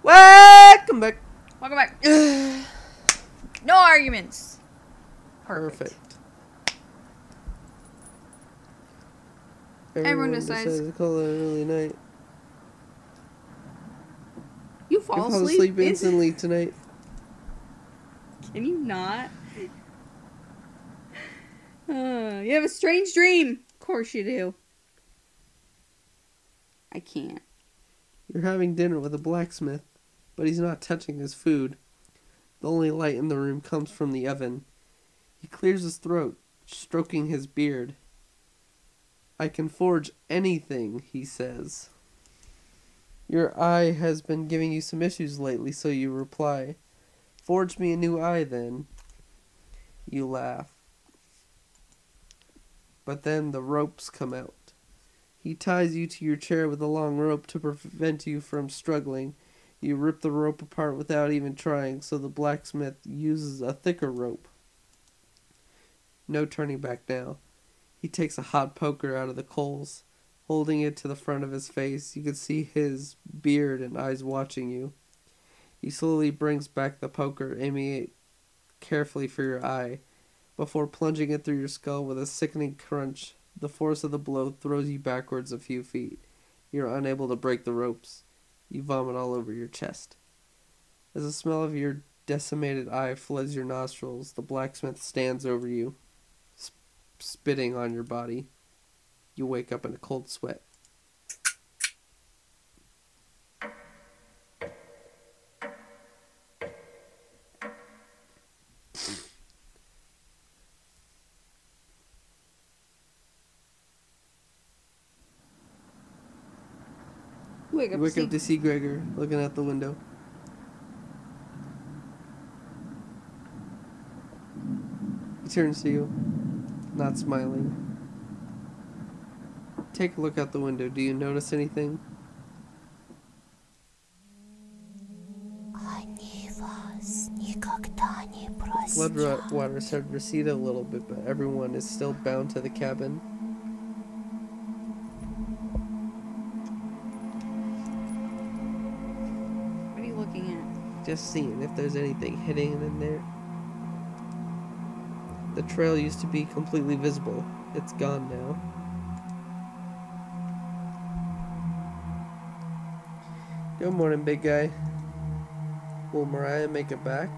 Welcome back. Welcome back. No arguments. Perfect. Everyone decides to call it an early night. You fall asleep instantly tonight. Can you not? You have a strange dream. Of course you do. I can't. You're having dinner with a blacksmith, but he's not touching his food. The only light in the room comes from the oven. He clears his throat, stroking his beard. I can forge anything, he says. Your eye has been giving you some issues lately, so you reply, forge me a new eye then. You laugh. But then the ropes come out. He ties you to your chair with a long rope to prevent you from struggling. You rip the rope apart without even trying, so the blacksmith uses a thicker rope. No turning back now. He takes a hot poker out of the coals. Holding it to the front of his face, you can see his beard and eyes watching you. He slowly brings back the poker, aiming it carefully for your eye. Before plunging it through your skull with a sickening crunch, the force of the blow throws you backwards a few feet. You're unable to break the ropes. You vomit all over your chest. As the smell of your decimated eye floods your nostrils, the blacksmith stands over you, spitting on your body. You wake up in a cold sweat. You wake up to see Gregor looking out the window. He turns to you, not smiling. Take a look out the window. Do you notice anything? Flood waters have receded a little bit, but everyone is still bound to the cabin. What are you looking at? Just seeing if there's anything hidden in there. The trail used to be completely visible. It's gone now. Good morning, big guy. Will Mariah make it back?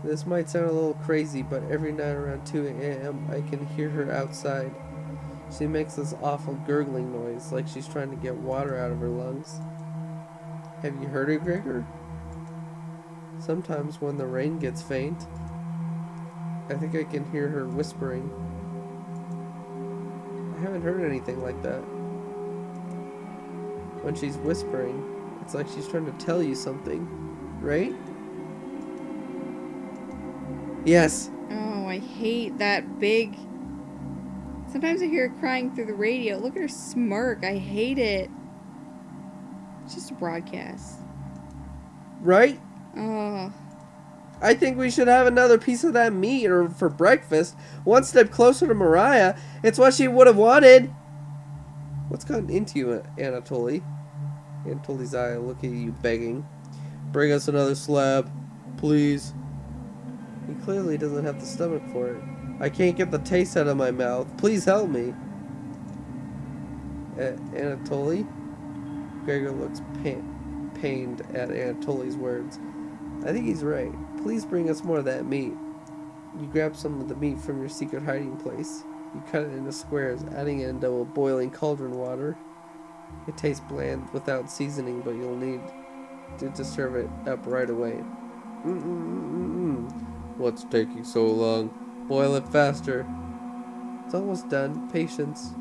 This might sound a little crazy, but every night around 2 a.m. I can hear her outside. She makes this awful gurgling noise, like she's trying to get water out of her lungs. Have you heard her, Gregor? Sometimes when the rain gets faint, I think I can hear her whispering. I haven't heard anything like that. When she's whispering, it's like she's trying to tell you something, right? Yes. Oh, I hate that big... Sometimes I hear her crying through the radio. Look at her smirk. I hate it. It's just a broadcast. Right? Oh. I think we should have another piece of that meat or for breakfast. One step closer to Mariah. It's what she would have wanted. What's gotten into you, Anatoly? Anatoly's eye look at you begging. Bring us another slab, please. He clearly doesn't have the stomach for it. I can't get the taste out of my mouth. Please help me. Anatoly? Gregor looks pained at Anatoly's words. I think he's right. Please bring us more of that meat. You grab some of the meat from your secret hiding place. You cut it into squares, adding it into a boiling cauldron water. It tastes bland without seasoning, but you'll need to serve it up right away. What's taking so long? Boil it faster. It's almost done. Patience.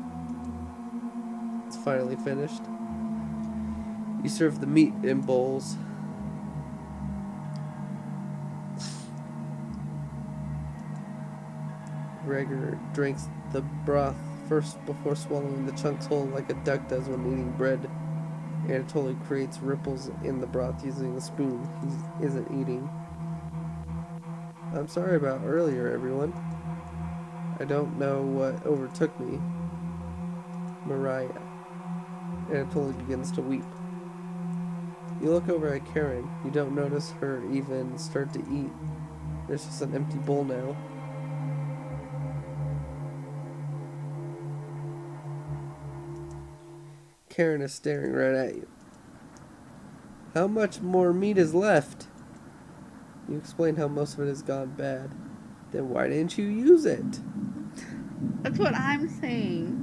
It's finally finished. You serve the meat in bowls. Gregor drinks the broth first before swallowing the chunks whole like a duck does when eating bread. Anatoly creates ripples in the broth using a spoon he isn't eating. I'm sorry about earlier, everyone. I don't know what overtook me. Mariah. Anatoly begins to weep. You look over at Karen. You don't notice her even start to eat. There's just an empty bowl now. Karen is staring right at you. How much more meat is left? You explain how most of it has gone bad. Then why didn't you use it? That's what I'm saying.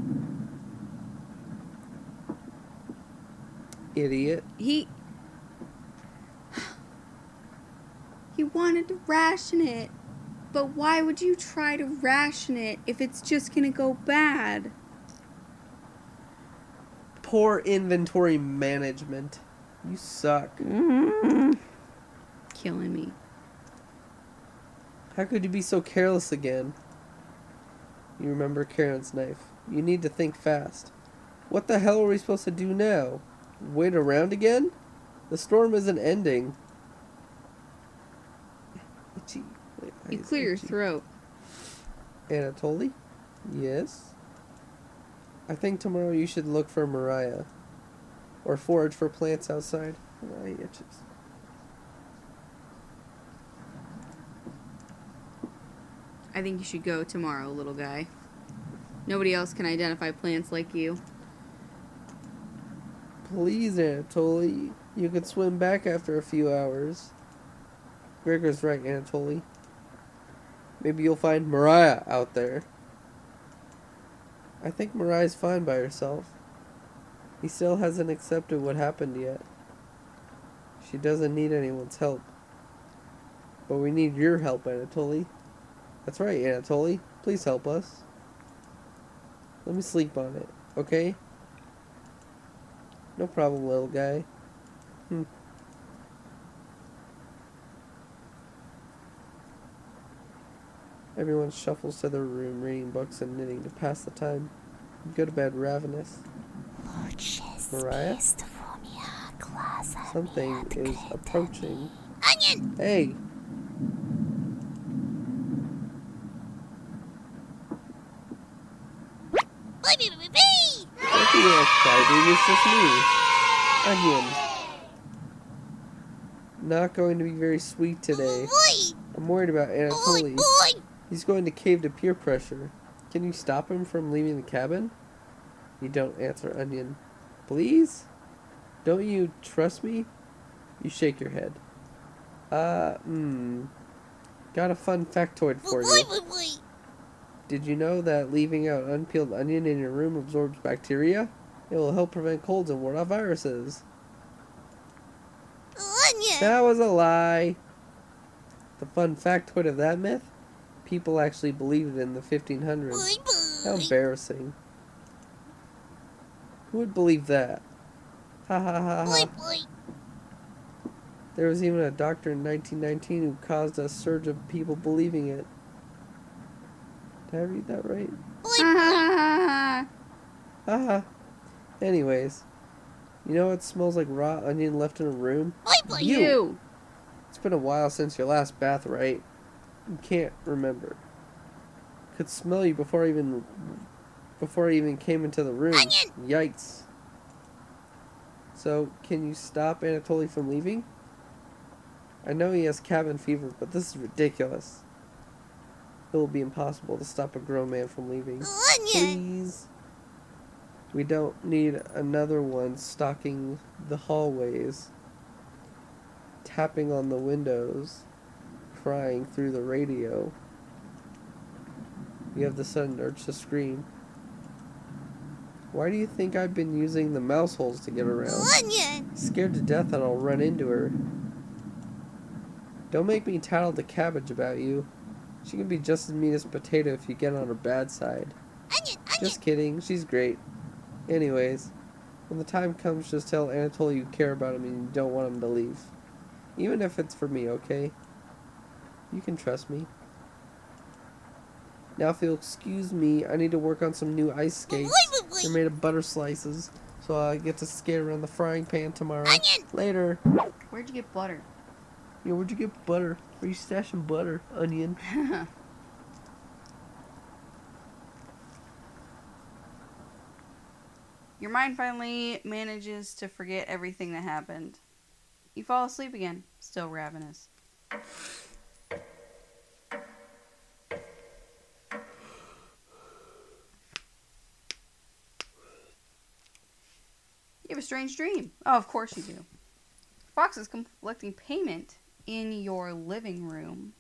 Idiot. He wanted to ration it. But why would you try to ration it if it's just gonna go bad? Poor inventory management. You suck. Killing me. How could you be so careless again? You remember Karen's knife. You need to think fast. What the hell are we supposed to do now? Wait around again? The storm isn't ending. Itchy. You clear your throat. Anatoly? Yes? I think tomorrow you should look for Mariah. Or forage for plants outside. My itches. I think you should go tomorrow, little guy. Nobody else can identify plants like you. Please, Anatoly. You could swim back after a few hours. Gregor's right, Anatoly. Maybe you'll find Mariah out there. I think Mariah's fine by herself. He still hasn't accepted what happened yet. She doesn't need anyone's help. But we need your help, Anatoly. That's right, Anatoly. Please help us. Let me sleep on it, okay? No problem, little guy. Everyone shuffles to their room, reading books and knitting to pass the time. You go to bed ravenous. Mariah? Something is approaching. Onion! Hey! Don't be excited, it's just me. Onion. Not going to be very sweet today. I'm worried about Anatoly. He's going to cave to peer pressure. Can you stop him from leaving the cabin? You don't answer, Onion. Please? Don't you trust me? You shake your head. Got a fun factoid for you. Did you know that leaving out unpeeled onion in your room absorbs bacteria? It will help prevent colds and ward off viruses. Onion! That was a lie. The fun factoid of that myth? People actually believed it in the 1500s. How embarrassing. Who would believe that? Ha ha ha ha. There was even a doctor in 1919 who caused a surge of people believing it. Did I read that right? Haha. Anyways, you know what smells like raw onion left in a room? You! It's been a while since your last bath, right? You can't remember. Could smell you before I even came into the room. Onion! Yikes. So, can you stop Anatoly from leaving? I know he has cabin fever, but this is ridiculous. It will be impossible to stop a grown man from leaving. Please. We don't need another one stalking the hallways, tapping on the windows, crying through the radio. You have the sudden urge to scream. Why do you think I've been using the mouse holes to get around? Scared to death that I'll run into her. Don't make me tattle to Cabbage about you. She can be just as mean as Potato if you get on her bad side. Just kidding, she's great. Anyways, when the time comes, just tell Anatoly you care about him and you don't want him to leave. Even if it's for me, okay? You can trust me. Now if you'll excuse me, I need to work on some new ice skates. They're made of butter slices, so I get to skate around the frying pan tomorrow. Later. Where'd you get butter? Yeah, where'd you get butter? Where you stashing butter, Onion? Your mind finally manages to forget everything that happened. You fall asleep again, still ravenous. You have a strange dream. Oh, of course you do. Fox is collecting payment in your living room.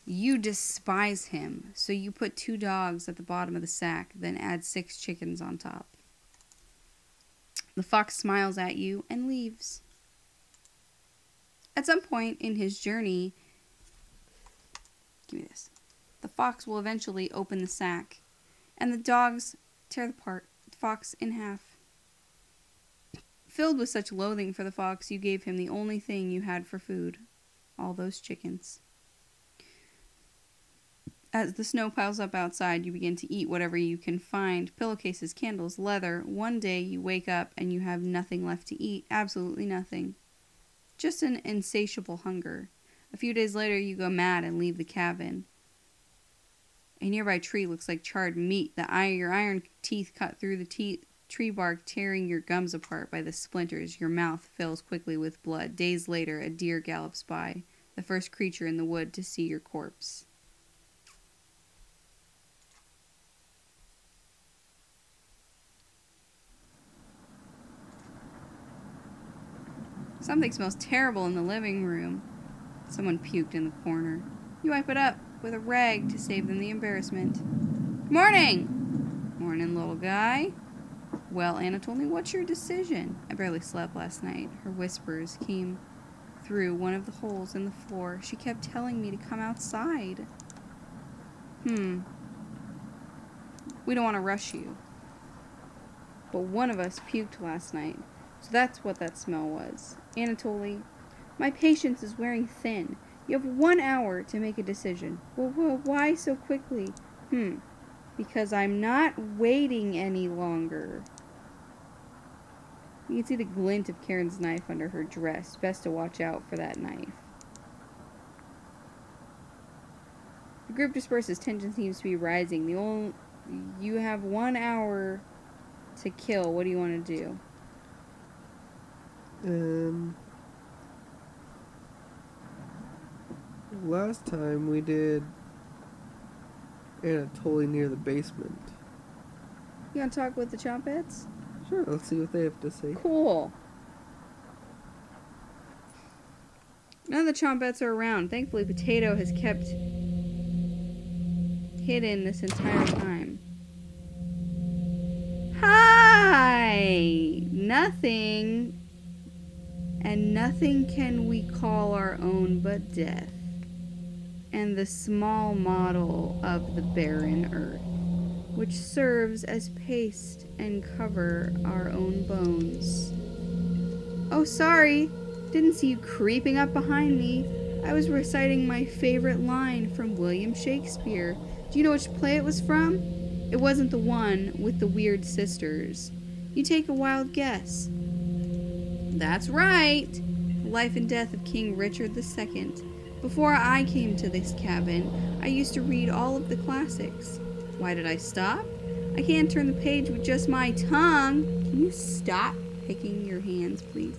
You despise him, so you put 2 dogs at the bottom of the sack, then add 6 chickens on top. The fox smiles at you and leaves. At some point in his journey, give me this. The fox will eventually open the sack, and the dogs tear the fox in half. Filled with such loathing for the fox, you gave him the only thing you had for food, all those chickens. As the snow piles up outside, you begin to eat whatever you can find. Pillowcases, candles, leather. One day you wake up and you have nothing left to eat. Absolutely nothing. Just an insatiable hunger. A few days later, you go mad and leave the cabin. A nearby tree looks like charred meat. Your iron teeth cut through the tree bark, tearing your gums apart by the splinters. Your mouth fills quickly with blood. Days later, a deer gallops by, the first creature in the wood to see your corpse. Something smells terrible in the living room. Someone puked in the corner. You wipe it up with a rag to save them the embarrassment. Morning! Morning, little guy. Well, Anatoly, what's your decision? I barely slept last night. Her whispers came through one of the holes in the floor. She kept telling me to come outside. We don't want to rush you. But one of us puked last night. So that's what that smell was. Anatoly, my patience is wearing thin. You have 1 hour to make a decision. Well, why so quickly? Because I'm not waiting any longer. You can see the glint of Karen's knife under her dress. Best to watch out for that knife. The group disperses. Tension seems to be rising. You have 1 hour to kill. What do you want to do? Last time we did Anatoly near the basement. You want to talk with the Chompets? Sure, let's see what they have to say. Cool. None of the Chompets are around. Thankfully, Potato has kept hidden this entire time. Hi! Nothing. And nothing can we call our own but death. And the small model of the barren earth, which serves as paste and cover our own bones. Oh, sorry. Didn't see you creeping up behind me. I was reciting my favorite line from William Shakespeare. Do you know which play it was from? It wasn't the one with the weird sisters. You take a wild guess. That's right. The life and death of King Richard II. Before I came to this cabin, I used to read all of the classics. Why did I stop? I can't turn the page with just my tongue. Can you stop picking your hands, please?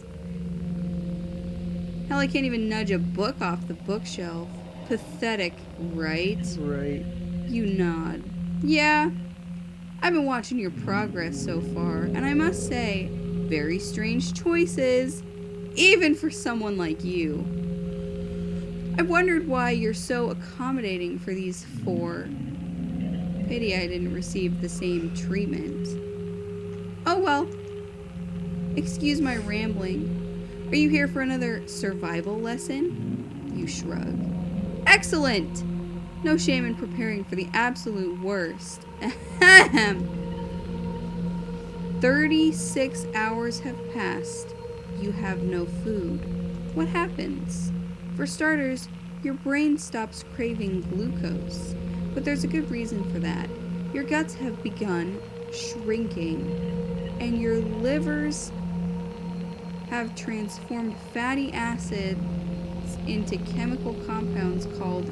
Hell, I can't even nudge a book off the bookshelf. Pathetic, right? Right. You nod. Yeah, I've been watching your progress so far, and I must say, very strange choices, even for someone like you. I've wondered why you're so accommodating for these 4. Pity I didn't receive the same treatment. Oh well. Excuse my rambling. Are you here for another survival lesson? You shrug. Excellent! No shame in preparing for the absolute worst. 36 hours have passed. You have no food. What happens? For starters, your brain stops craving glucose. But there's a good reason for that. Your guts have begun shrinking, and your livers have transformed fatty acids into chemical compounds called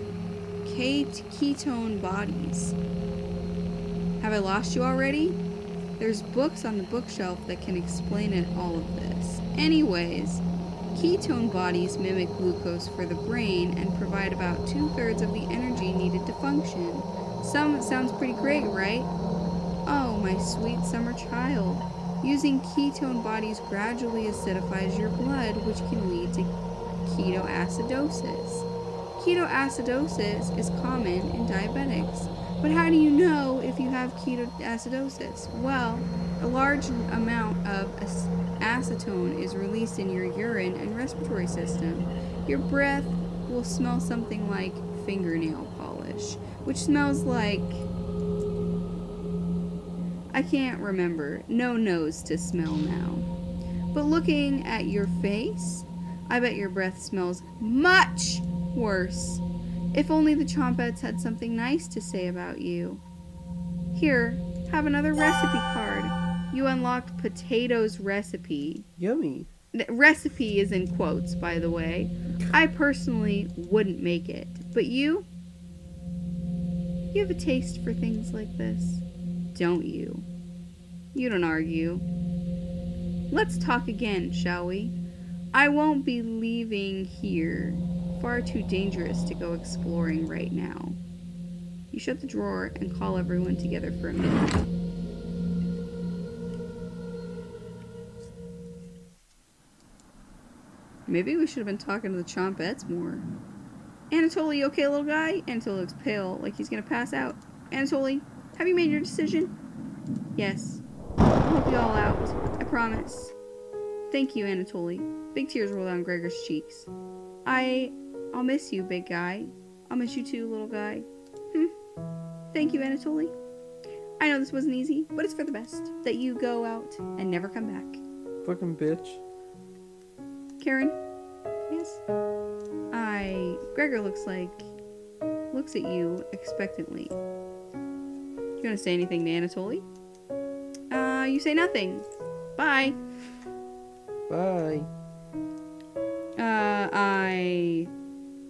ketone bodies. Have I lost you already? There's books on the bookshelf that can explain all of this. Anyways, Ketone bodies mimic glucose for the brain and provide about 2/3 of the energy needed to function. Sounds pretty great, right? Oh, my sweet summer child. Using ketone bodies gradually acidifies your blood, which can lead to ketoacidosis. Ketoacidosis is common in diabetics. But how do you know if you have ketoacidosis? Well, a large amount of acetone is released in your urine and respiratory system. Your breath will smell something like fingernail polish, which smells like... I can't remember. No nose to smell now. But looking at your face, I bet your breath smells much worse. If only the Chompettes had something nice to say about you. Here, have another recipe card. You unlocked Potato's recipe. Yummy. Recipe is in quotes, by the way. I personally wouldn't make it. But you? You have a taste for things like this, don't you? You don't argue. Let's talk again, shall we? I won't be leaving here. Far too dangerous to go exploring right now. You shut the drawer and call everyone together for a minute. Maybe we should have been talking to the Chompettes more. Anatoly, you okay, little guy? Anatoly looks pale, like he's gonna pass out. Anatoly, have you made your decision? Yes. I'll help you all out. I promise. Thank you, Anatoly. Big tears roll down Gregor's cheeks. I'll miss you, big guy. I'll miss you too, little guy. Thank you, Anatoly. I know this wasn't easy, but it's for the best that you go out and never come back. Fucking bitch. Karen? Yes? Gregor looks at you expectantly. You gonna say anything to Anatoly? You say nothing. Bye. Bye.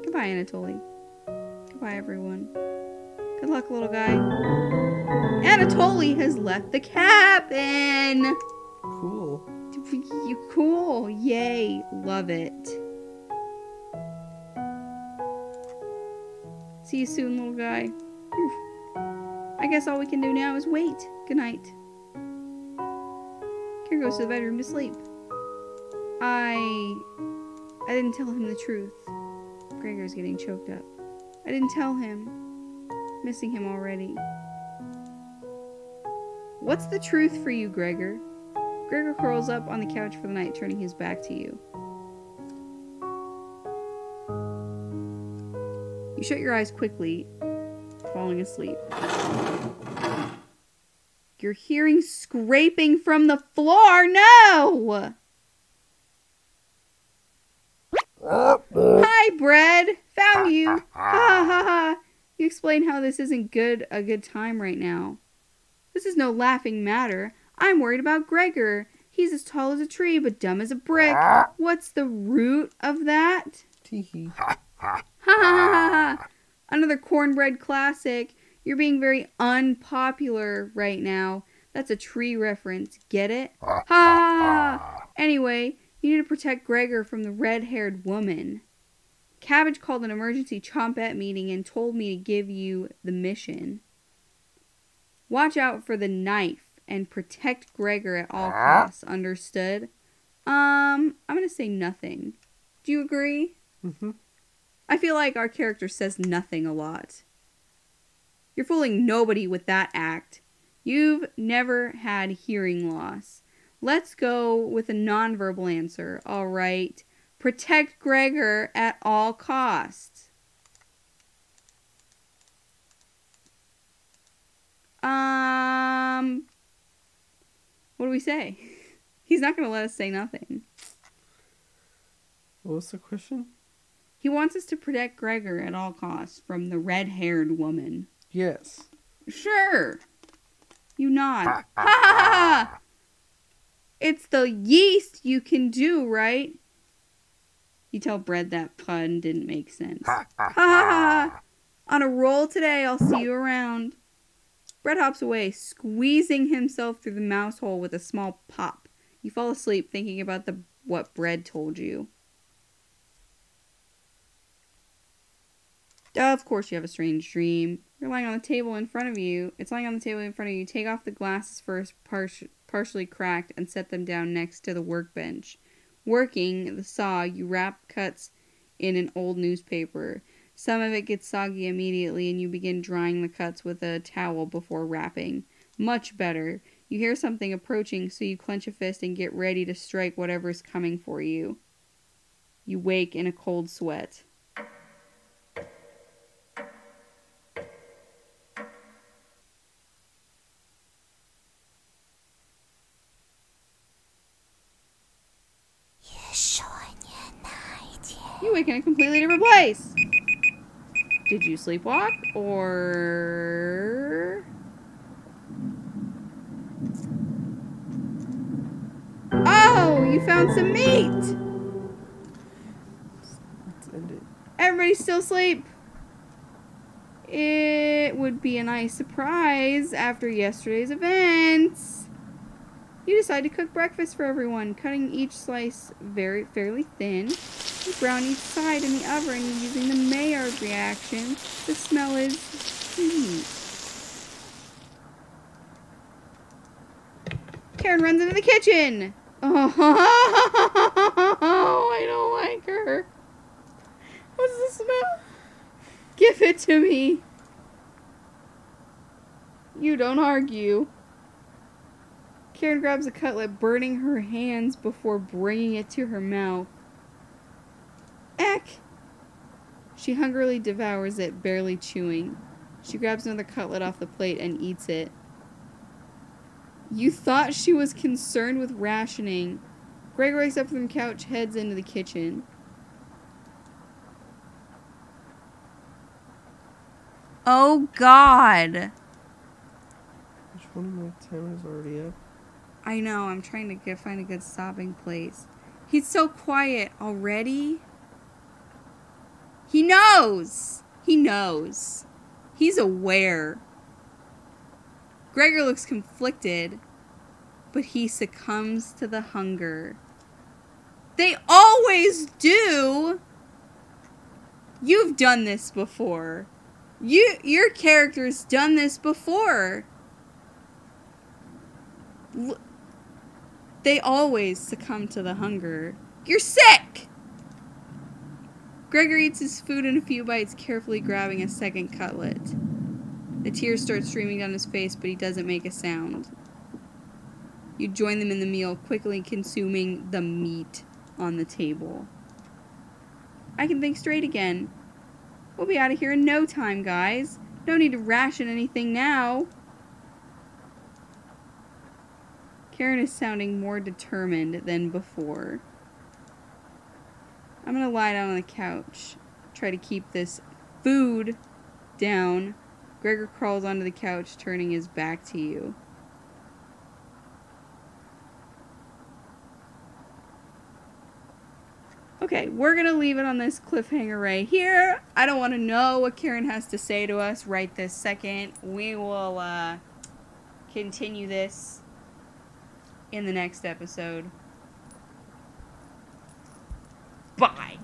Goodbye, Anatoly. Goodbye, everyone. Good luck, little guy. Anatoly has left the cabin! Cool. You cool. Yay. Love it. See you soon, little guy. I guess all we can do now is wait. Good night. Karen goes to the bedroom to sleep. I didn't tell him the truth. Gregor's getting choked up. I didn't tell him. Missing him already. What's the truth for you, Gregor? Gregor curls up on the couch for the night, turning his back to you. You shut your eyes quickly, falling asleep. You're hearing scraping from the floor. No! Hi, Bread. Found you. Ha ha ha. You explain how this isn't a good time right now. This is no laughing matter. I'm worried about Gregor. He's as tall as a tree, but dumb as a brick. What's the root of that? Teehee. Ha ha ha ha. Another cornbread classic. You're being very unpopular right now. That's a tree reference. Get it? Ha ha ha. Anyway, you need to protect Gregor from the red-haired woman. Cabbage called an emergency Chompette meeting and told me to give you the mission. Watch out for the knife and protect Gregor at all costs. Understood? I'm gonna say nothing. Do you agree? Mm-hmm. I feel like our character says nothing a lot. You're fooling nobody with that act. You've never had hearing loss. Let's go with a nonverbal answer. All right. Protect Gregor at all costs. What do we say? He's not going to let us say nothing. What was the question? He wants us to protect Gregor at all costs from the red-haired woman. Yes. Sure. You nod. Ha ha ha! It's the yeast you can do, right? You tell Bread that pun didn't make sense. Ha ha ha! On a roll today, I'll see you around. Bread hops away, squeezing himself through the mouse hole with a small pop. You fall asleep thinking about what Bread told you. Of course you have a strange dream. You're lying on the table in front of you. It's lying on the table in front of you. Take off the glasses first, partially cracked, and set them down next to the workbench. Working the saw, you wrap cuts in an old newspaper. Some of it gets soggy immediately, and you begin drying the cuts with a towel before wrapping. Much better. You hear something approaching, so you clench a fist and get ready to strike whatever is coming for you. You wake in a cold sweat. You wake in a completely different place. Did you sleepwalk or... Oh, you found some meat. Let's end it. Everybody's still asleep. It would be a nice surprise after yesterday's events. You decide to cook breakfast for everyone, cutting each slice fairly thin. You brown each side in the oven using the Maillard reaction. The smell is sweet. Karen runs into the kitchen. Oh, I don't like her. What's the smell? Give it to me. You don't argue. Karen grabs a cutlet, burning her hands before bringing it to her mouth. Eck! She hungrily devours it, barely chewing. She grabs another cutlet off the plate and eats it. You thought she was concerned with rationing. Greg wakes up from the couch, heads into the kitchen. Oh, God! Which one of my timers already up? I know, I'm trying to find a good stopping place. He's so quiet already. He knows! He knows. He's aware. Gregor looks conflicted, but he succumbs to the hunger. They always do! You've done this before. Your character's done this before. They always succumb to the hunger. You're sick! Gregor eats his food in a few bites, carefully grabbing a second cutlet. The tears start streaming down his face, but he doesn't make a sound. You join them in the meal, quickly consuming the meat on the table. I can think straight again. We'll be out of here in no time, guys. No need to ration anything now. Karen is sounding more determined than before. I'm gonna lie down on the couch. Try to keep this food down. Gregor crawls onto the couch, turning his back to you. Okay, we're gonna leave it on this cliffhanger right here. I don't want to know what Karen has to say to us right this second. We will continue this in the next episode. Bye.